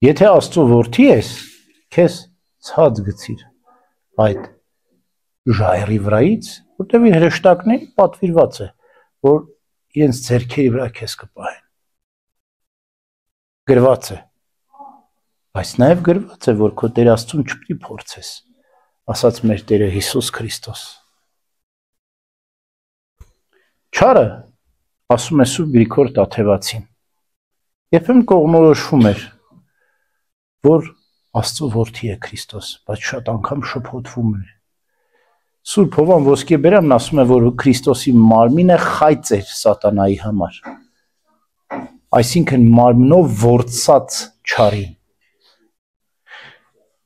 Եթե Աստծո որդի ես, քեզ ցած գցիր այդ ժայռի վրայից, որտեղ իր հրեշտակներին պատվիրված է, որ իրենց ձեռքերի վրա քեզ կպահեն։ Գրված է, բայց նաև գրված է, որ քո Տեր Աստծուն չպետք է փորձես, ասաց մեր Տերը Հիսուս Քրիստոս։ Չարը, ասում է Սուրբ Գրիգոր Տաթևացին, երբեմն կողմնորոշվում էր, որ Աստծո որդի է Քրիստոս, բայց շատ անգամ շփոթվում է։ Սուրբ Հովան Ոսկեբերանն ասում է, որ Քրիստոսի մարմինը խայծ էր սատանայի համար, այսինքն մարմնով որսած չարին։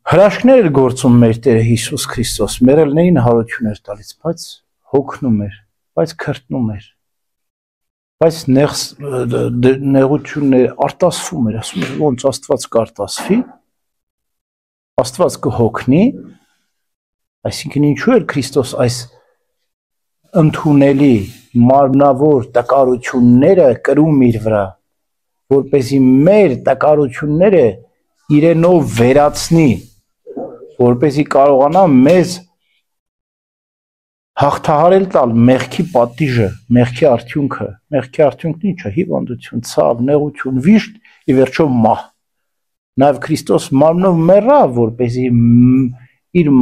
Հրաշքներ էր գործում մեր Տերը Հիսուս Քրիստոս, մեռելներին հարություն էր տալիս, բայց հոգնում էր, բայց քրտնում էր, բայց նեղություններ արտասվում էր, ասում էր, ոնց Աստված կարտասվի, Աստված կհոգնի, այսինքն ինչու էր Քրիստոս այս ընդունելի մարմնավոր տկարությունները կրում իր վրա, որպեսզի մեր տկարությունները իրենով վերացնի, որպեսզի կարողանա մեզ հաղթահարել տալ մեղքի պատիժը, մեղքի արդյունքն ինչ է, հիվանդություն, ցավ, նեղություն, վիշտ, ի վերջո մահ։ Նաև Քրիստոս մարմնով մեռավ, որպեսզի իր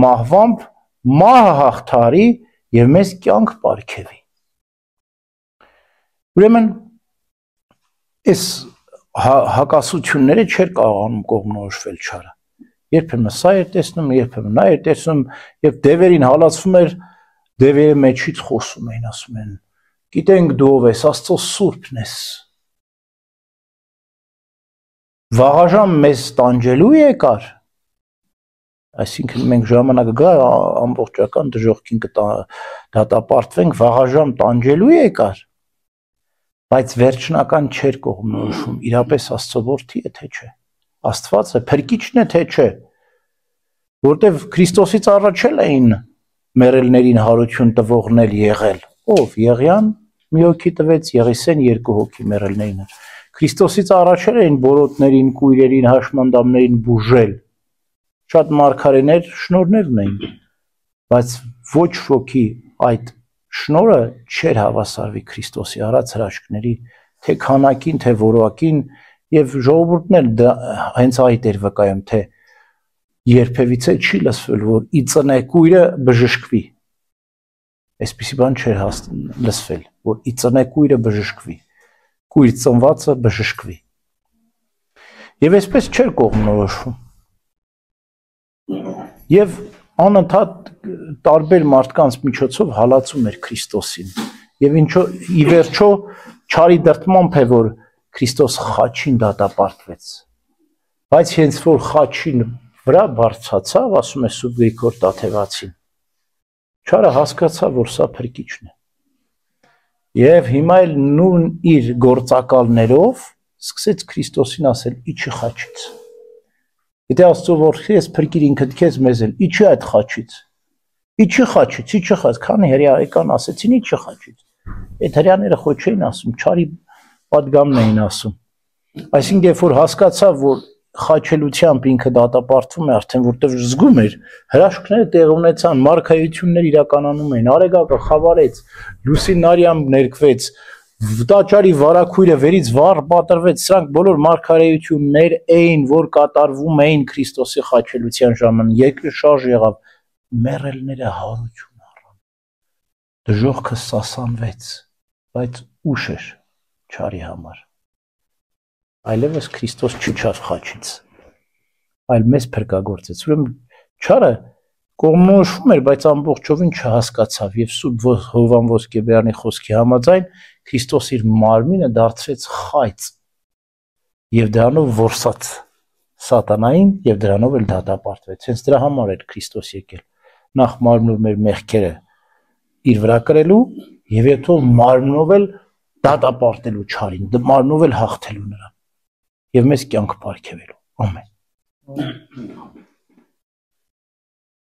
մահվամբ մահը հաղթահարի եւ մեզ կյանք պարգևի։ Ուրեմն այս հակասությունները չէր կարողանում կողմնորոշվել չարը։ Երբեմն սա էր տեսնում, երբեմն նա էր տեսնում, եւ դևերին հալածվում էր, դևերը մեջից խոսում էին, ասում են. «Գիտենք դու ով ես, Աստծո սուրբն ես»։ Վաղաժամ մեզ տանջելու եկար։ Այսինքն մենք ժամանակ գա ամբողջական դժոխքին կդատապարտվենք, վաղաժամ տանջելու եկար։ Բայց վերջնական չէր կողմնորոշում, իրապես Աստծո որդի է թե չէ, Աստված է, փրկիչն է թե չէ, որտեվ Քրիստոսից առաջ էին մեռելներին հարություն տվողներ եղել, ով Եղիան մի հոգի տվեց, Եղիսեն երկու հոգի մեռելներին։ Քրիստոսից առաջ էին բորոտներին, կույրերին, հաշմանդամներին բուժել, շատ մարգարեներ շնորհներ ունեին, բայց ոչ ոքի այդ շնորհը չէր հավասարվի Քրիստոսի արած հրաշքների, թե քանակին, թե որակին, եւ ժողովուրդն հենց այդ էր վկայում, թե երբևիցե չի լսվել, որ ի ծնե կույրը բժշկվի։ Այսպիսի բան չէր լսվել, որ ի ծնե կույրը բժշկվի, կույր ծնվածը բժշկվի։ Եվ այսպես չէր կողմնորոշվում։ Եվ անընդհատ տարբեր մարդկանց միջոցով հալածում էր Քրիստոսին։ Եվ ի վերջո չարի դրդմամբ է, որ Քրիստոս խաչին դատապարտվեց։ Բայց հենց որ խաչին վրա բարձրացավ, ասում է Սուրբ Գրիգոր Տաթևացին, չարը հասկացավ, որ սա փրկիչն է։ Եվ հիմա էլ նույն իր գործակալներով սկսեց Քրիստոսին ասել՝ իջի խաչից։ Եթե Աստծո որդի ես, փրկիր ինքդ քեզ մեզ էլ, իջի այդ խաչից։ Իջի խաչից, քանի հրեական ասեցին իջի խաչից։ Այդ հրեաները խո չէին ասում, չարի պատգամն էին ասում։ Այսինքն երբ որ հասկացավ, որ խաչելությամբ ինքը դատապարտվում է, արդեն որտեղ զգում էր, հրաշքները տեղ ունեցան, մարգարեություններ իրականանում էին, Արեգակը խավարեց, Լուսին Նարիամ ներկվեց, Տաճարի վարակույրը վերից վառ պատրվեց, սրանք բոլոր մարգարեություններ էին, որ կատարվում էին Քրիստոսի խաչելության ժամանակ, երկրի շարժ եղավ, մեռելները հարություն առան, դժոխքը սասանվեց, բայց ուշ էր չարի համար, այլևս Քրիստոս չիջավ խաչից, այլ մեզ փրկagorցեց, ուրեմն չարը կողմնորոշվում էր, բայց ամբողջովին չհասկացավ եւ Սուրբ Հովան Ոսկեբերանի խոսքի համաձայն Քրիստոս իր մարմինը դարձրեց խայծ եւ դրանով որսաց սատանային եւ դրանով էլ դատապարտվեց։ Հենց դրա համար էր Քրիստոս եկել։ Նախ մարմնով մեր մեղքերը իր վրա կրելու եւ հետո մարմնով էլ դատապարտելու չարին, մարմնով էլ հաղթելու նրան եւ մեզ կյանք պարգևելու։ Ամեն։